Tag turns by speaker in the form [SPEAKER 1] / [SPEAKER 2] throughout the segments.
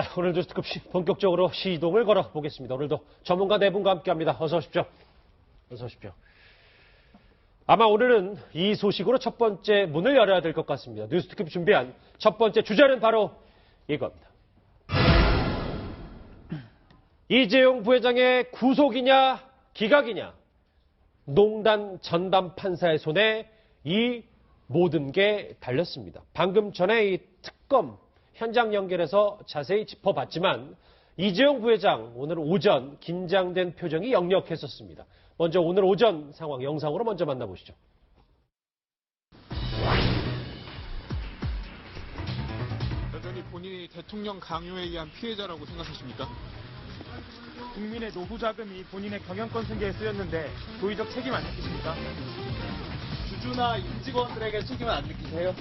[SPEAKER 1] 자, 오늘 뉴스급 본격적으로 시동을 걸어 보겠습니다. 오늘도 전문가 네 분과 함께합니다. 어서 오십시오. 어서 오십시오. 아마 오늘은 이 소식으로 첫 번째 문을 열어야 될 것 같습니다. 뉴스급 준비한 첫 번째 주제는 바로 이겁니다. 이재용 부회장의 구속이냐 기각이냐, 농단 전담 판사의 손에 이 모든 게 달렸습니다. 방금 전에 이 특검 현장 연결해서 자세히 짚어봤지만 이재용 부회장 오늘 오전 긴장된 표정이 역력했었습니다. 먼저 오늘 오전 상황 영상으로 먼저 만나보시죠.
[SPEAKER 2] 여전히 본인이 대통령 강요에 의한 피해자라고 생각하십니까?
[SPEAKER 3] 국민의 노후 자금이 본인의 경영권 승계에 쓰였는데 도의적 책임 안 느끼십니까?
[SPEAKER 4] 주주나 임직원들에게 책임을 안 느끼세요?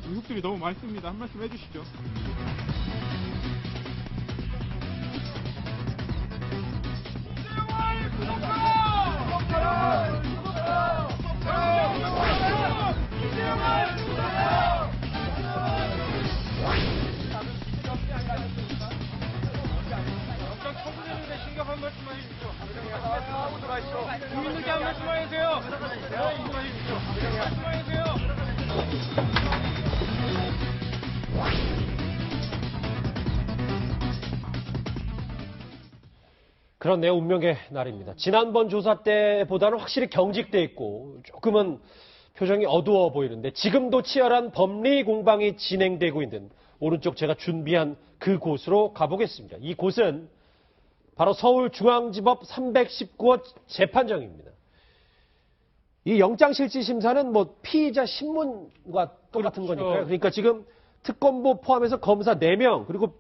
[SPEAKER 2] 의혹들이 너무 많습니다. 한 말씀 해주시죠.
[SPEAKER 3] 심각한 말씀만 해주십시오. 국민들께 한 말씀만 해주세요. 말씀만 해주세요.
[SPEAKER 1] 그렇네요. 운명의 날입니다. 지난번 조사 때보다는 확실히 경직돼 있고 조금은 표정이 어두워 보이는데 지금도 치열한 법리 공방이 진행되고 있는 오른쪽 제가 준비한 그곳으로 가보겠습니다. 이곳은 바로 서울중앙지법 319호 재판정입니다. 이 영장실질심사는 뭐 피의자 신문과 똑같은
[SPEAKER 3] 그렇죠.
[SPEAKER 1] 거니까요. 그러니까 지금 특검보 포함해서 검사 4명 그리고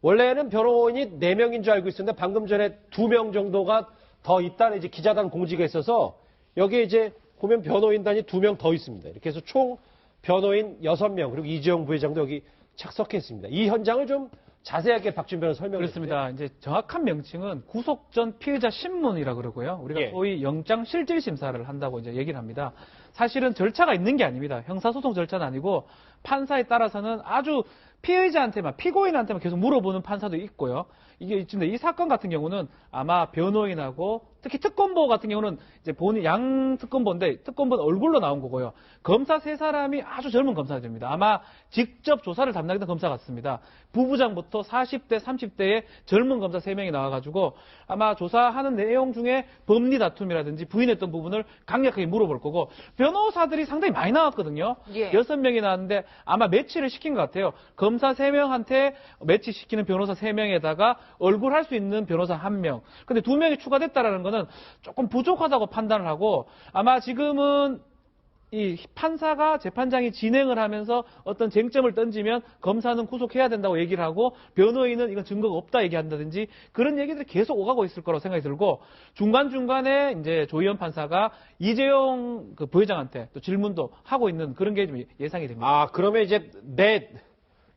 [SPEAKER 1] 원래는 변호인이 4명인 줄 알고 있었는데 방금 전에 2명 정도가 더 있다는 이제 기자단 공지가 있어서 여기에 이제 보면 변호인단이 2명 더 있습니다. 이렇게 해서 총 변호인 6명 그리고 이재용 부회장도 여기 착석했습니다. 이 현장을 좀 자세하게 박준 변호사 설명해
[SPEAKER 5] 그렇습니다. 이제 정확한 명칭은 구속 전 피의자 신문이라 그러고요. 우리가
[SPEAKER 1] 예.
[SPEAKER 5] 소위 영장 실질 심사를 한다고 이제 얘기를 합니다. 사실은 절차가 있는 게 아닙니다. 형사소송 절차는 아니고 판사에 따라서는 아주 피의자한테만, 피고인한테만 계속 물어보는 판사도 있고요. 이게 있습니다. 이 사건 같은 경우는 아마 변호인하고 특히 특검보 같은 경우는 이제 본인 양 특검보인데 특검보는 얼굴로 나온 거고요. 검사 3사람이 아주 젊은 검사들입니다. 아마 직접 조사를 담당했던 검사 같습니다. 부부장부터 40대, 30대의 젊은 검사 3명이 나와가지고 아마 조사하는 내용 중에 법리 다툼이라든지 부인했던 부분을 강력하게 물어볼 거고 변호사들이 상당히 많이 나왔거든요.
[SPEAKER 6] 예.
[SPEAKER 5] 6명이 나왔는데 아마 매치를 시킨 것 같아요. 검사 3명한테 매치시키는 변호사 3명에다가 얼굴 할 수 있는 변호사 1명. 근데 2명이 추가됐다라는 거는 조금 부족하다고 판단을 하고 아마 지금은 이 판사가 재판장이 진행을 하면서 어떤 쟁점을 던지면 검사는 구속해야 된다고 얘기를 하고 변호인은 이건 증거가 없다 얘기한다든지 그런 얘기들이 계속 오가고 있을 거라고 생각이 들고 중간중간에 이제 조희연 판사가 이재용 그 부회장한테 또 질문도 하고 있는 그런 게 좀 예상이 됩니다.
[SPEAKER 1] 아, 그러면 이제 넷,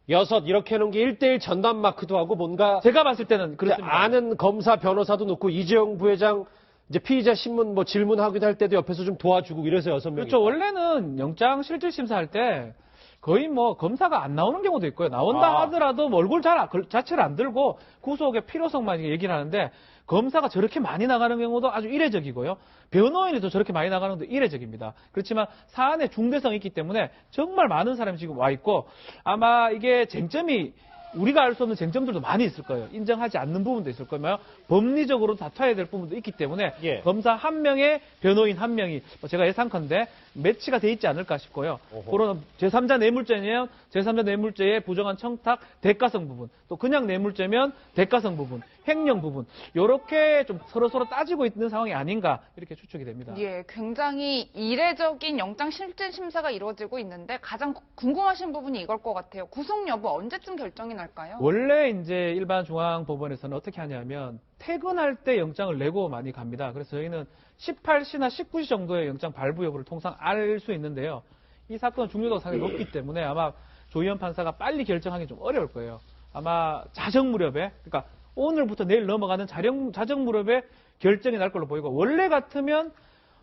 [SPEAKER 1] 6 이렇게 해놓은 게 1대1 전담 마크도 하고 뭔가
[SPEAKER 5] 제가 봤을 때는 그렇습니다.
[SPEAKER 1] 아는 검사 변호사도 놓고 이재용 부회장 이제 피의자 신문 뭐 질문하기도 할 때도 옆에서 좀 도와주고 이래서 6명.
[SPEAKER 5] 그렇죠. 원래는 영장 실질 심사할 때 거의 뭐 검사가 안 나오는 경우도 있고요. 나온다 하더라도 뭐 얼굴 자체를 안 들고 구속의 필요성만 얘기를 하는데 검사가 저렇게 많이 나가는 경우도 아주 이례적이고요. 변호인이 또 저렇게 많이 나가는 것도 이례적입니다. 그렇지만 사안의 중대성이 있기 때문에 정말 많은 사람이 지금 와 있고 아마 이게 쟁점이 우리가 알 수 없는 쟁점들도 많이 있을 거예요. 인정하지 않는 부분도 있을 거예요. 법리적으로 다퉈야 될 부분도 있기 때문에
[SPEAKER 1] 예.
[SPEAKER 5] 검사 1명에 변호인 1명이 제가 예상컨대 매치가 돼 있지 않을까 싶고요. 그런 제3자 뇌물죄면 제3자 뇌물죄의 부정한 청탁 대가성 부분, 또 그냥 뇌물죄면 대가성 부분, 횡령 부분 이렇게 좀 서로 따지고 있는 상황이 아닌가 이렇게 추측이 됩니다.
[SPEAKER 6] 예, 굉장히 이례적인 영장 실질 심사가 이루어지고 있는데 가장 궁금하신 부분이 이걸 것 같아요. 구속 여부 언제쯤 결정이 날까요?
[SPEAKER 5] 원래 이제 일반 중앙법원에서는 어떻게 하냐면 퇴근할 때 영장을 내고 많이 갑니다. 그래서 저희는 18시나 19시 정도의 영장 발부 여부를 통상 알 수 있는데요. 이 사건은 중요도가 상당히 높기 때문에 아마 조희연 판사가 빨리 결정하기 좀 어려울 거예요. 아마 자정 무렵에, 그러니까 오늘부터 내일 넘어가는 자정 무렵에 결정이 날 걸로 보이고 원래 같으면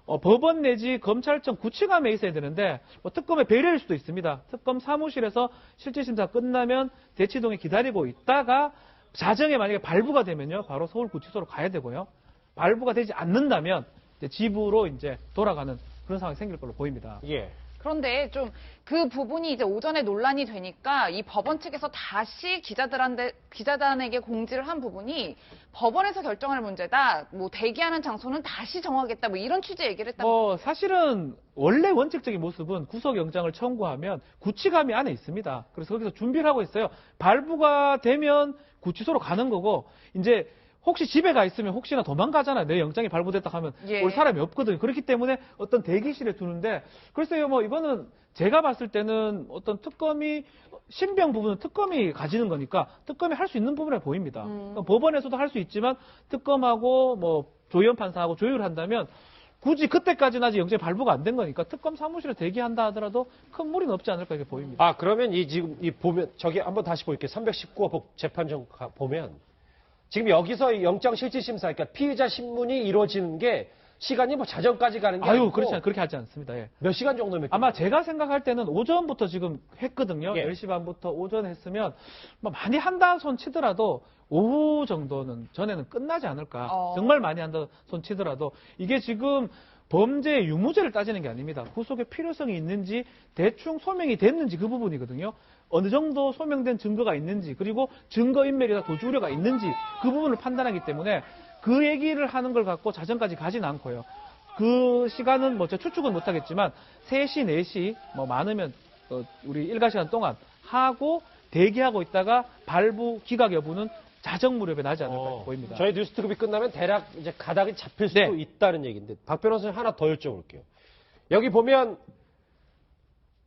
[SPEAKER 5] 법원 내지 검찰청 구치감에 있어야 되는데 특검의 배려일 수도 있습니다. 특검 사무실에서 실질심사 끝나면 대치동에 기다리고 있다가 자정에 만약에 발부가 되면요, 바로 서울구치소로 가야 되고요. 발부가 되지 않는다면 이제 집으로 이제 돌아가는 그런 상황이 생길 걸로 보입니다.
[SPEAKER 1] 예.
[SPEAKER 6] 그런데 좀 그 부분이 이제 오전에 논란이 되니까 이 법원 측에서 다시 기자단에게 공지를 한 부분이 법원에서 결정할 문제다. 뭐 대기하는 장소는 다시 정하겠다. 뭐 이런 취지의 얘기를 했다고.
[SPEAKER 5] 사실은 원래 원칙적인 모습은 구속영장을 청구하면 구치감이 안에 있습니다. 그래서 거기서 준비를 하고 있어요. 발부가 되면 구치소로 가는 거고, 이제 혹시 집에 가 있으면 혹시나 도망가잖아요. 내 영장이 발부됐다 하면
[SPEAKER 6] 예.
[SPEAKER 5] 올 사람이 없거든요. 그렇기 때문에 어떤 대기실에 두는데, 글쎄요, 뭐 이거는 제가 봤을 때는 어떤 특검이 신병 부분은 특검이 가지는 거니까 특검이 할 수 있는 부분에 보입니다. 그러니까 법원에서도 할 수 있지만 특검하고 뭐 조현 판사하고 조율을 한다면 굳이 그때까지는 아직 영장이 발부가 안 된 거니까 특검 사무실에 대기한다 하더라도 큰 무리는 없지 않을까 이렇게 보입니다.
[SPEAKER 1] 아, 그러면 지금 보면, 저기 한번 다시 볼게요. 319호 재판정 보면, 지금 여기서 영장 실질심사, 그러니까 피의자 신문이 이루어지는 게 시간이 뭐 자정까지 가는 게 아니고
[SPEAKER 5] 그렇게 하지 않습니다. 예.
[SPEAKER 1] 몇 시간 정도면
[SPEAKER 5] 아마 제가 생각할 때는 오전부터 지금 했거든요.
[SPEAKER 1] 예.
[SPEAKER 5] 10시 반부터 오전 했으면 뭐 많이 한다 손 치더라도 오후 정도는 전에는 끝나지 않을까. 정말 많이 한다 손 치더라도 이게 지금 범죄 유무죄를 따지는 게 아닙니다. 구속의 필요성이 있는지 대충 소명이 됐는지 그 부분이거든요. 어느 정도 소명된 증거가 있는지, 그리고 증거인멸이나 도주 우려가 있는지 그 부분을 판단하기 때문에 그 얘기를 하는 걸 갖고 자정까지 가진 않고요. 그 시간은 뭐 제가 추측은 못하겠지만 3시, 4시 뭐 많으면 우리 일가 시간 동안 하고 대기하고 있다가 발부 기각 여부는 자정 무렵에 나지 않을까 보입니다.
[SPEAKER 1] 저희 뉴스트급이 끝나면 대략 이제 가닥이 잡힐 수도
[SPEAKER 5] 네.
[SPEAKER 1] 있다는 얘기인데, 박 변호사님 하나 더 여쭤볼게요. 여기 보면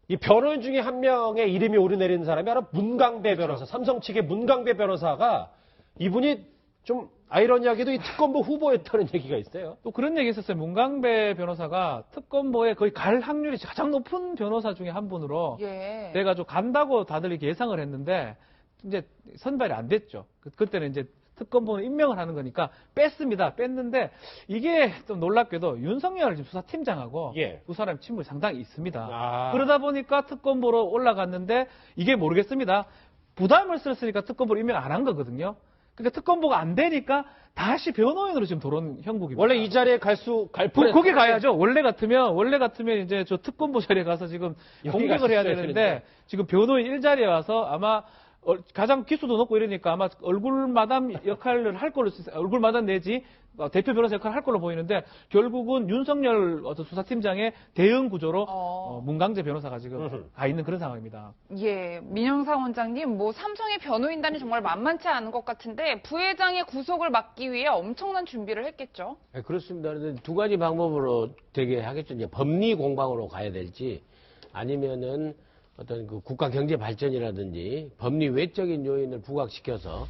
[SPEAKER 1] 이 변호인 중에 한 명의 이름이 오르내리는 사람이 바로 문강배 변호사, 삼성 측의 문강배 변호사가 이분이 좀 아이러니하게도 이 특검보 후보였다는 얘기가 있어요.
[SPEAKER 5] 또 그런 얘기 있었어요. 문강배 변호사가 특검보에 거의 갈 확률이 가장 높은 변호사 중에 한 분으로
[SPEAKER 6] 예.
[SPEAKER 5] 돼가지고 간다고 다들 이렇게 예상을 했는데 이제 선발이 안 됐죠. 그때는 이제 특검보는 임명을 하는 거니까 뺐습니다. 뺐는데 이게 좀 놀랍게도 윤석열 지금 수사팀장하고
[SPEAKER 1] 예.
[SPEAKER 5] 두 사람 친분이 상당히 있습니다.
[SPEAKER 1] 아.
[SPEAKER 5] 그러다 보니까 특검보로 올라갔는데 이게 모르겠습니다. 부담을 썼으니까 특검보로 임명 안 한 거거든요. 그러니까 특검보가 안 되니까 다시 변호인으로 지금 돌아온 형국입니다.
[SPEAKER 1] 원래 이 자리에 갈 뻔했어요.
[SPEAKER 5] 거기 가야죠. 원래 같으면 이제 저 특검보 자리에 가서 지금 공격을 해야 되는데 지금 변호인 일자리에 와서 아마 가장 기수도 높고 이러니까 아마 얼굴마담 역할을 할 걸로, 얼굴마담 내지 대표 변호사 역할을 할 걸로 보이는데 결국은 윤석열 어떤 수사팀장의 대응 구조로 문강재 변호사가 지금 가 있는 그런 상황입니다.
[SPEAKER 6] 예, 민영상 원장님, 뭐 삼성의 변호인단이 정말 만만치 않은 것 같은데 부회장의 구속을 막기 위해 엄청난 준비를 했겠죠?
[SPEAKER 7] 네, 그렇습니다. 그래서 두 가지 방법으로 되게 하겠죠. 이제 법리 공방으로 가야 될지, 아니면은 어떤 그 국가 경제 발전이라든지 법리 외적인 요인을 부각시켜서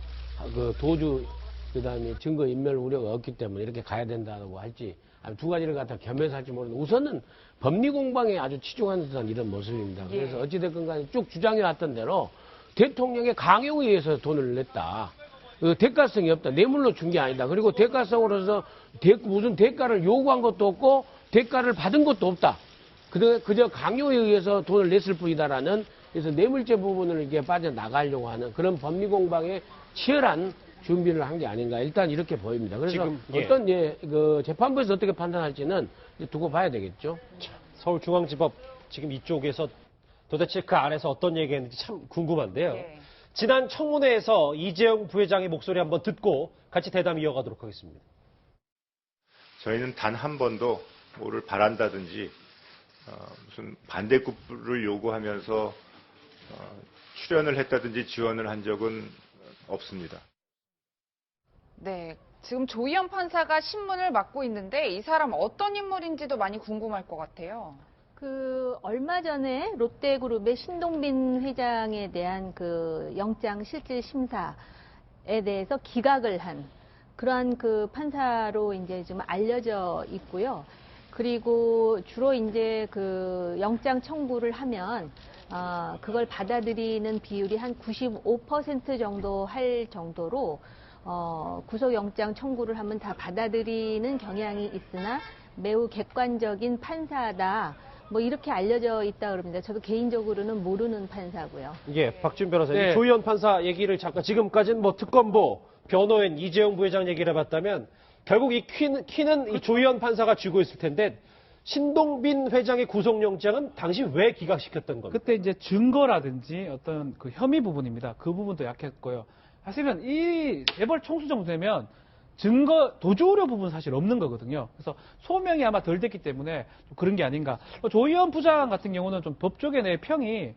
[SPEAKER 7] 그 도주, 그 다음에 증거 인멸 우려가 없기 때문에 이렇게 가야 된다고 할지, 아니면 두 가지를 갖다 겸해서 할지 모르는데 우선은 법리 공방에 아주 치중한 듯한 이런 모습입니다. 그래서 어찌됐건 간에 쭉 주장해 왔던 대로 대통령의 강요에 의해서 돈을 냈다. 그 대가성이 없다. 뇌물로 준 게 아니다. 그리고 대가성으로서 무슨 대가를 요구한 것도 없고 대가를 받은 것도 없다. 그저 강요에 의해서 돈을 냈을 뿐이다라는, 그래서 뇌물죄 부분을 이렇게 빠져나가려고 하는 그런 법리 공방에 치열한 준비를 한 게 아닌가. 일단 이렇게 보입니다. 그래서
[SPEAKER 1] 지금,
[SPEAKER 7] 어떤 그 재판부에서 어떻게 판단할지는 이제 두고 봐야 되겠죠.
[SPEAKER 1] 서울중앙지법 지금 이쪽에서 도대체 그 안에서 어떤 얘기했는지 참 궁금한데요.
[SPEAKER 6] 예.
[SPEAKER 1] 지난 청문회에서 이재용 부회장의 목소리 한번 듣고 같이 대담 이어가도록 하겠습니다.
[SPEAKER 8] 저희는 단 한 번도 뭐를 바란다든지 무슨 반대급부를 요구하면서 출연을 했다든지 지원을 한 적은 없습니다.
[SPEAKER 6] 네, 지금 조희연 판사가 신문을 맡고 있는데 이 사람 어떤 인물인지도 많이 궁금할 것 같아요.
[SPEAKER 9] 얼마 전에 롯데그룹의 신동빈 회장에 대한 그 영장 실질 심사에 대해서 기각을 한 그러한 그 판사로 이제 좀 알려져 있고요. 그리고 주로 이제 그 영장 청구를 하면 그걸 받아들이는 비율이 한 95% 정도 할 정도로 구속영장 청구를 하면 다 받아들이는 경향이 있으나 매우 객관적인 판사다. 뭐 이렇게 알려져 있다 그럽니다. 저도 개인적으로는 모르는 판사고요.
[SPEAKER 1] 예, 박준 변호사님.
[SPEAKER 5] 네.
[SPEAKER 1] 조희연 판사 얘기를 잠깐, 지금까지는 뭐 특검보, 변호인, 이재용 부회장 얘기를 해봤다면, 결국 이 키는 이 조희연 판사가 쥐고 있을 텐데, 신동빈 회장의 구속영장은 당시 왜 기각시켰던 겁니까?
[SPEAKER 5] 그때 이제 증거라든지 어떤 그 혐의 부분입니다. 그 부분도 약했고요. 사실은 이 재벌 총수정 되면 증거, 도주 우려 부분 사실 없는 거거든요. 그래서 소명이 아마 덜 됐기 때문에 좀 그런 게 아닌가. 조희연 부장 같은 경우는 좀 법조계 내 평이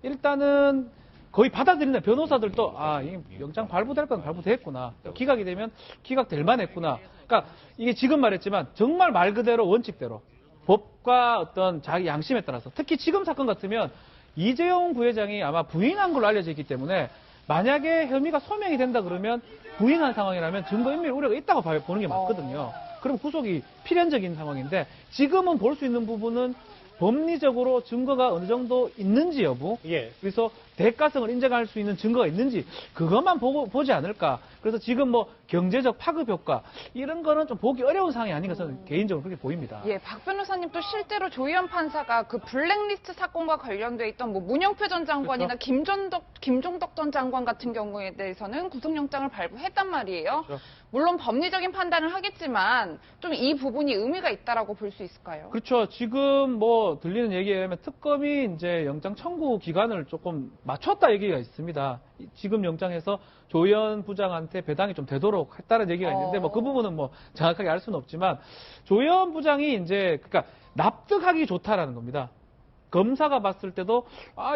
[SPEAKER 5] 일단은 거의 받아들이는 변호사들도 이 영장 발부될 건 발부됐구나. 기각이 되면 기각될 만했구나. 그러니까 이게 지금 말했지만 정말 말 그대로 원칙대로 법과 어떤 자기 양심에 따라서 특히 지금 사건 같으면 이재용 부회장이 아마 부인한 걸로 알려져 있기 때문에 만약에 혐의가 소명이 된다 그러면 부인한 상황이라면 증거인멸 우려가 있다고 보는 게 맞거든요. 그럼 구속이 필연적인 상황인데 지금은 볼 수 있는 부분은 법리적으로 증거가 어느 정도 있는지 여부,
[SPEAKER 1] 예.
[SPEAKER 5] 그래서 대가성을 인정할 수 있는 증거가 있는지 그것만 보지 않을까. 그래서 지금 뭐 경제적 파급 효과 이런 거는 좀 보기 어려운 상황이 아닌가 저는 개인적으로 그렇게 보입니다.
[SPEAKER 6] 예, 박 변호사님도 실제로 조희연 판사가 그 블랙리스트 사건과 관련돼 있던 뭐 문영표 전 장관이나 김종덕 전 장관 같은 경우에 대해서는 구속영장을 발부했단 말이에요.
[SPEAKER 5] 그렇죠.
[SPEAKER 6] 물론 법리적인 판단을 하겠지만 좀 이 부분이 의미가 있다라고 볼 수 있을까요?
[SPEAKER 5] 그렇죠. 지금 뭐 들리는 얘기에 의하면 특검이 이제 영장 청구 기간을 조금 맞췄다 얘기가 있습니다. 지금 영장에서 조희연 부장한테 배당이 좀 되도록 했다는 얘기가 있는데 뭐 그 부분은 뭐 정확하게 알 수는 없지만 조희연 부장이 이제 그러니까 납득하기 좋다라는 겁니다. 검사가 봤을 때도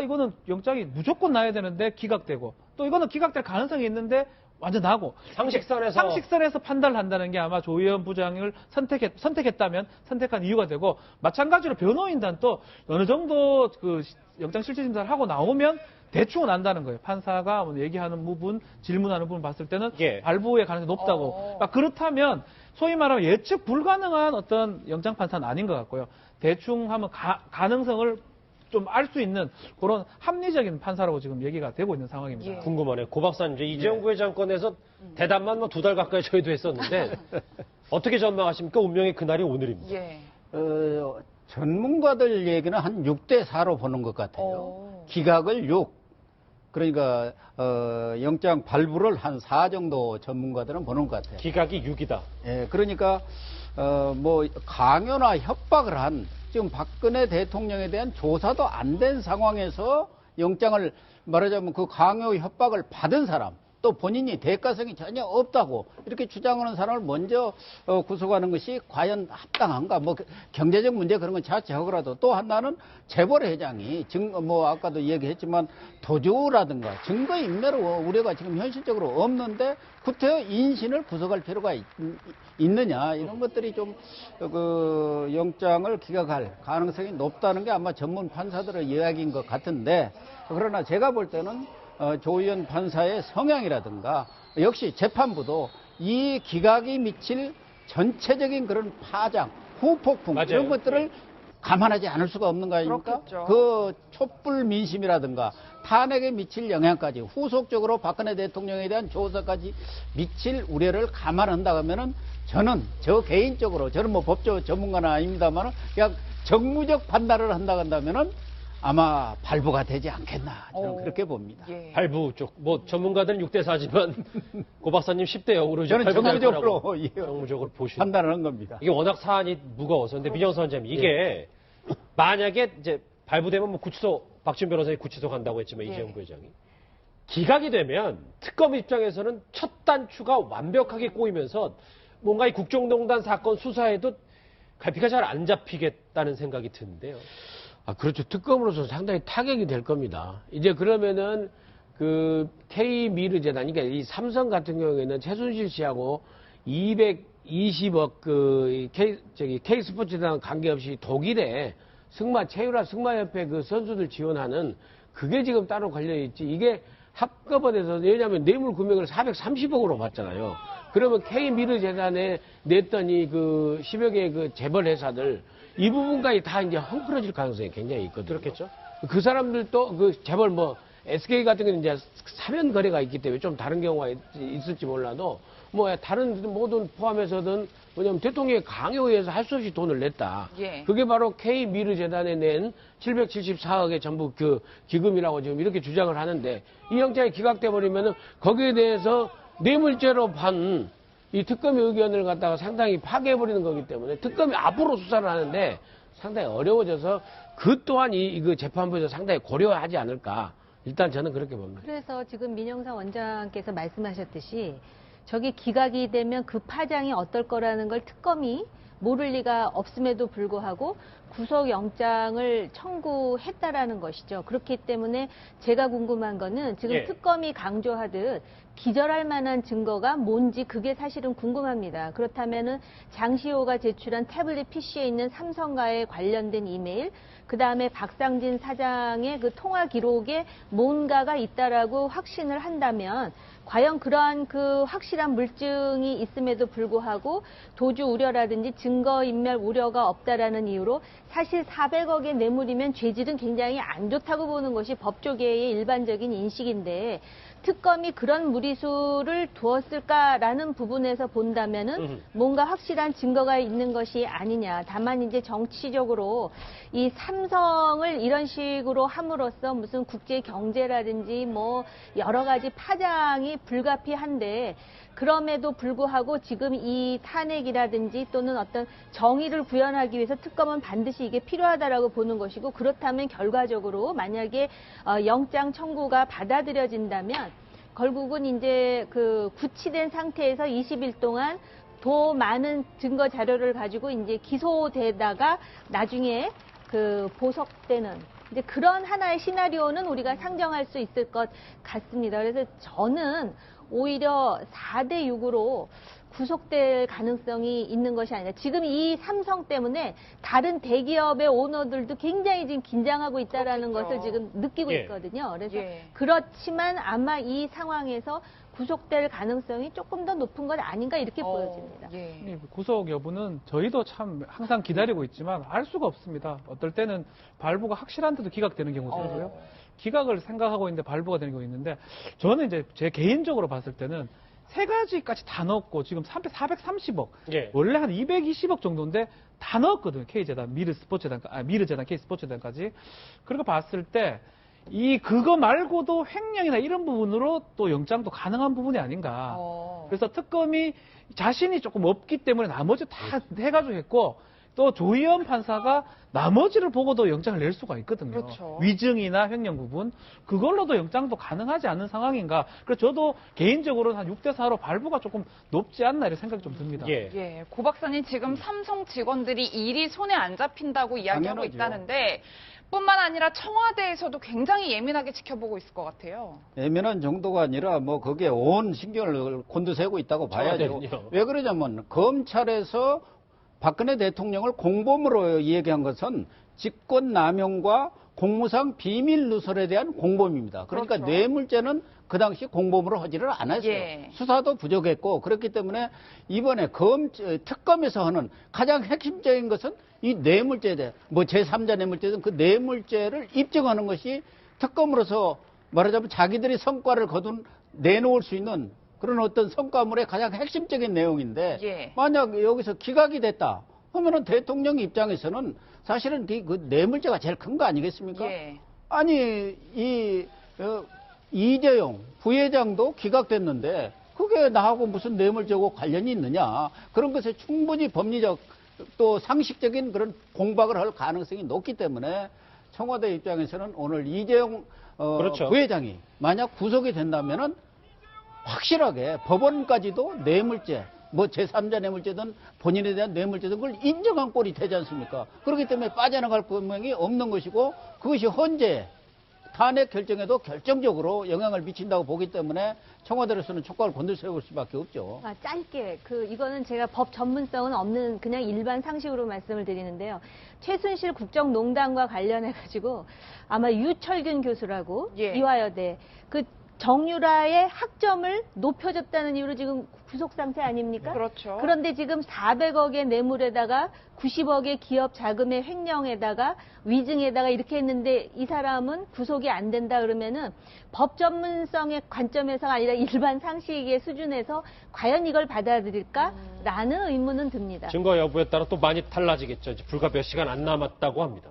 [SPEAKER 5] 이거는 영장이 무조건 나야 되는데 기각되고 또 이거는 기각될 가능성이 있는데 완전 나고 상식선에서 판단을 한다는 게 아마 조희연 부장을 선택했다면 선택한 이유가 되고 마찬가지로 변호인단도 어느 정도 그 영장 실질 심사를 하고 나오면 대충은 안다는 거예요. 판사가 얘기하는 부분, 질문하는 부분 봤을 때는
[SPEAKER 1] 예.
[SPEAKER 5] 발부의 가능성이 높다고. 그렇다면 소위 말하면 예측 불가능한 어떤 영장 판사는 아닌 것 같고요. 대충 하면 가능성을 좀 알 수 있는 그런 합리적인 판사라고 지금 얘기가 되고 있는 상황입니다.
[SPEAKER 6] 예.
[SPEAKER 1] 궁금하네요. 고 박사님, 이제 이재용 부회장 건에서 대담만 뭐 2달 가까이 저희도 했었는데 어떻게 전망하십니까? 운명의 그날이 오늘입니다.
[SPEAKER 6] 예.
[SPEAKER 10] 전문가들 얘기는 한 6대4로 보는 것 같아요. 기각을 6. 그러니까 영장 발부를 한 4 정도 전문가들은 보는 것 같아요.
[SPEAKER 1] 기각이 6이다.
[SPEAKER 10] 예, 그러니까 뭐 강요나 협박을 한 지금 박근혜 대통령에 대한 조사도 안 된 상황에서 영장을 말하자면 그 강요 협박을 받은 사람 또 본인이 대가성이 전혀 없다고 이렇게 주장하는 사람을 먼저 구속하는 것이 과연 합당한가? 뭐 경제적 문제 그런 건 자체하고라도 또 하나는 재벌 회장이 뭐 아까도 얘기했지만 도주라든가 증거 인멸 우려가 지금 현실적으로 없는데 구태여 인신을 구속할 필요가 있느냐 이런 것들이 좀 그 영장을 기각할 가능성이 높다는 게 아마 전문 판사들의 이야기인 것 같은데 그러나 제가 볼 때는 조희연 판사의 성향이라든가 역시 재판부도 이 기각이 미칠 전체적인 그런 파장, 후폭풍
[SPEAKER 1] 맞아요.
[SPEAKER 10] 이런 것들을 감안하지 않을 수가 없는 거 아닙니까?
[SPEAKER 6] 그렇겠죠.
[SPEAKER 10] 그 촛불 민심이라든가 탄핵에 미칠 영향까지 후속적으로 박근혜 대통령에 대한 조사까지 미칠 우려를 감안한다 하면은 저 개인적으로 저는 뭐 법조 전문가는 아닙니다만 그냥 정무적 판단을 한다 한다면은 아마 발부가 되지 않겠나 저는 그렇게 봅니다.
[SPEAKER 6] 예.
[SPEAKER 1] 발부 쪽. 뭐 전문가들은 6대4지만 고 박사님 10대 0으로
[SPEAKER 10] 저는 정무적으로
[SPEAKER 1] 정무적으로 보시고
[SPEAKER 10] 판단을 한 겁니다.
[SPEAKER 1] 이게 워낙 사안이 무거워서 근데 민정수 원장님 이게 만약에 이제 발부되면 뭐 구치소 박준 변호사님 구치소 간다고 했지만 이재용 부회장이 기각이 되면 특검 입장에서는 첫 단추가 완벽하게 꼬이면서 뭔가 이 국정농단 사건 수사에도 갈피가 잘 안 잡히겠다는 생각이 드는데요.
[SPEAKER 7] 그렇죠. 특검으로서 상당히 타격이 될 겁니다. 이제 그러면은 그 K미르 재단, 그러니까 이 삼성 같은 경우에는 최순실 씨하고 220억 그 K스포츠랑 관계없이 독일에 체유라 승마협회 그 선수들 지원하는 그게 지금 따로 걸려있지. 이게 합법원에서 왜냐하면 뇌물 금액을 430억으로 받잖아요. 그러면 K미르 재단에 냈더니 그 10여 개의 그 재벌 회사들 이 부분까지 다 이제 헝클어질 가능성이 굉장히 있거든요.
[SPEAKER 1] 그렇겠죠.
[SPEAKER 7] 그 사람들도 그 재벌 뭐 SK 같은 경우는 이제 사면 거래가 있기 때문에 좀 다른 경우가 있을지 몰라도 뭐 다른 모든 포함해서든 왜냐면 대통령의 강요에 의해서 할 수 없이 돈을 냈다.
[SPEAKER 6] 예.
[SPEAKER 7] 그게 바로 K미르 재단에 낸 774억의 전부 그 기금이라고 지금 이렇게 주장을 하는데 이 영장이 기각돼 버리면은 거기에 대해서 뇌물죄로 판 이 특검의 의견을 갖다가 상당히 파괴해 버리는 거기 때문에 특검이 앞으로 수사를 하는데 상당히 어려워져서 그 또한 그 재판부에서 상당히 고려하지 않을까. 일단 저는 그렇게 봅니다.
[SPEAKER 9] 그래서 지금 민영상 원장께서 말씀하셨듯이 저게 기각이 되면 그 파장이 어떨 거라는 걸 특검이 모를 리가 없음에도 불구하고 구속영장을 청구했다라는 것이죠. 그렇기 때문에 제가 궁금한 거는 지금
[SPEAKER 1] 예.
[SPEAKER 9] 특검이 강조하듯 기절할 만한 증거가 뭔지 그게 사실은 궁금합니다. 그렇다면은 장시호가 제출한 태블릿 PC에 있는 삼성과의 관련된 이메일, 그 다음에 박상진 사장의 그 통화 기록에 뭔가가 있다라고 확신을 한다면 과연 그러한 그 확실한 물증이 있음에도 불구하고 도주 우려라든지 증거인멸 우려가 없다라는 이유로 사실 400억의 뇌물이면 죄질은 굉장히 안 좋다고 보는 것이 법조계의 일반적인 인식인데 특검이 그런 무리수를 두었을까라는 부분에서 본다면은 뭔가 확실한 증거가 있는 것이 아니냐. 다만 이제 정치적으로 이 삼성을 이런 식으로 함으로써 무슨 국제 경제라든지 뭐 여러 가지 파장이 불가피한데 그럼에도 불구하고 지금 이 탄핵이라든지 또는 어떤 정의를 구현하기 위해서 특검은 반드시 이게 필요하다라고 보는 것이고 그렇다면 결과적으로 만약에 영장 청구가 받아들여진다면 결국은 이제 그 구치된 상태에서 20일 동안 더 많은 증거 자료를 가지고 이제 기소되다가 나중에 그 보석되는 이제 그런 하나의 시나리오는 우리가 상정할 수 있을 것 같습니다. 그래서 저는 오히려 4대 6으로 구속될 가능성이 있는 것이 아니라 지금 이 삼성 때문에 다른 대기업의 오너들도 굉장히 지금 긴장하고 있다라는
[SPEAKER 6] 그렇겠죠.
[SPEAKER 9] 것을 지금 느끼고
[SPEAKER 1] 예.
[SPEAKER 9] 있거든요. 그래서
[SPEAKER 6] 예.
[SPEAKER 9] 그렇지만 아마 이 상황에서 구속될 가능성이 조금 더 높은 것 아닌가 이렇게 보여집니다.
[SPEAKER 6] 예.
[SPEAKER 5] 이 구속 여부는 저희도 참 항상 기다리고 있지만 알 수가 없습니다. 어떨 때는 발부가 확실한데도 기각되는 경우도 있고요. 기각을 생각하고 있는데 발부가 되는 경우 있는데 저는 이제 제 개인적으로 봤을 때는 세 가지까지 다 넣었고 지금 430억
[SPEAKER 1] 예.
[SPEAKER 5] 원래 한 220억 정도인데 다 넣었거든요. K재단, 미르재단, K스포츠재단까지. 그렇게 봤을 때 그거 말고도 횡령이나 이런 부분으로 또 영장도 가능한 부분이 아닌가. 그래서 특검이 자신이 조금 없기 때문에 나머지 다 해가지고 했고 또 조희연 판사가 나머지를 보고도 영장을 낼 수가 있거든요.
[SPEAKER 6] 그렇죠.
[SPEAKER 5] 위증이나 횡령 부분 그걸로도 영장도 가능하지 않은 상황인가. 그래서 저도 개인적으로는 한 6대4로 발부가 조금 높지 않나 이런 생각이 좀 듭니다.
[SPEAKER 1] 예.
[SPEAKER 6] 예, 고 박사님 지금 삼성 직원들이 일이 손에 안 잡힌다고 이야기하고
[SPEAKER 10] 당연하죠.
[SPEAKER 6] 있다는데 뿐만 아니라 청와대에서도 굉장히 예민하게 지켜보고 있을 것 같아요.
[SPEAKER 10] 예민한 정도가 아니라 뭐 거기에 온 신경을 곤두세우고 있다고 봐야죠.
[SPEAKER 1] 청와대는요.
[SPEAKER 10] 왜 그러냐면 검찰에서 박근혜 대통령을 공범으로 얘기한 것은 직권남용과 공무상 비밀 누설에 대한 공범입니다. 그러니까
[SPEAKER 6] 그렇죠.
[SPEAKER 10] 뇌물죄는 그 당시 공범으로 하지를 않았어요.
[SPEAKER 6] 예.
[SPEAKER 10] 수사도 부족했고 그렇기 때문에 이번에 특검에서 하는 가장 핵심적인 것은 이 뇌물죄에 대해 뭐 제3자 뇌물죄든 그 뇌물죄를 입증하는 것이 특검으로서 말하자면 자기들이 성과를 내놓을 수 있는 그런 어떤 성과물의 가장 핵심적인 내용인데
[SPEAKER 6] 예.
[SPEAKER 10] 만약 여기서 기각이 됐다 하면은 대통령 입장에서는 사실은 그 뇌물죄가 제일 큰 거 아니겠습니까?
[SPEAKER 6] 예.
[SPEAKER 10] 아니 이재용 부회장도 기각됐는데 그게 나하고 무슨 뇌물죄고 관련이 있느냐? 그런 것에 충분히 법리적 또 상식적인 그런 공박을 할 가능성이 높기 때문에 청와대 입장에서는 오늘 이재용
[SPEAKER 1] 그렇죠.
[SPEAKER 10] 부회장이 만약 구속이 된다면은 확실하게 법원까지도 뇌물죄, 뭐 제3자 뇌물죄든 본인에 대한 뇌물죄든 그걸 인정한 꼴이 되지 않습니까? 그렇기 때문에 빠져나갈 분명히 없는 것이고 그것이 헌재 탄핵 결정에도 결정적으로 영향을 미친다고 보기 때문에 청와대로서는 촉각을 곤두세울 수밖에 없죠.
[SPEAKER 9] 짧게 이거는 제가 법 전문성은 없는 그냥 일반 상식으로 말씀을 드리는데요. 최순실 국정농단과 관련해 가지고 아마 유철균 교수라고
[SPEAKER 6] 예.
[SPEAKER 9] 이화여대 정유라의 학점을 높여줬다는 이유로 지금 구속 상태 아닙니까?
[SPEAKER 6] 그렇죠.
[SPEAKER 9] 그런데 지금 400억의 뇌물에다가 90억의 기업 자금의 횡령에다가 위증에다가 이렇게 했는데 이 사람은 구속이 안 된다 그러면은 법 전문성의 관점에서가 아니라 일반 상식의 수준에서 과연 이걸 받아들일까라는 의문은 듭니다.
[SPEAKER 1] 증거 여부에 따라 또 많이 달라지겠죠. 이제 불과 몇 시간 안 남았다고 합니다.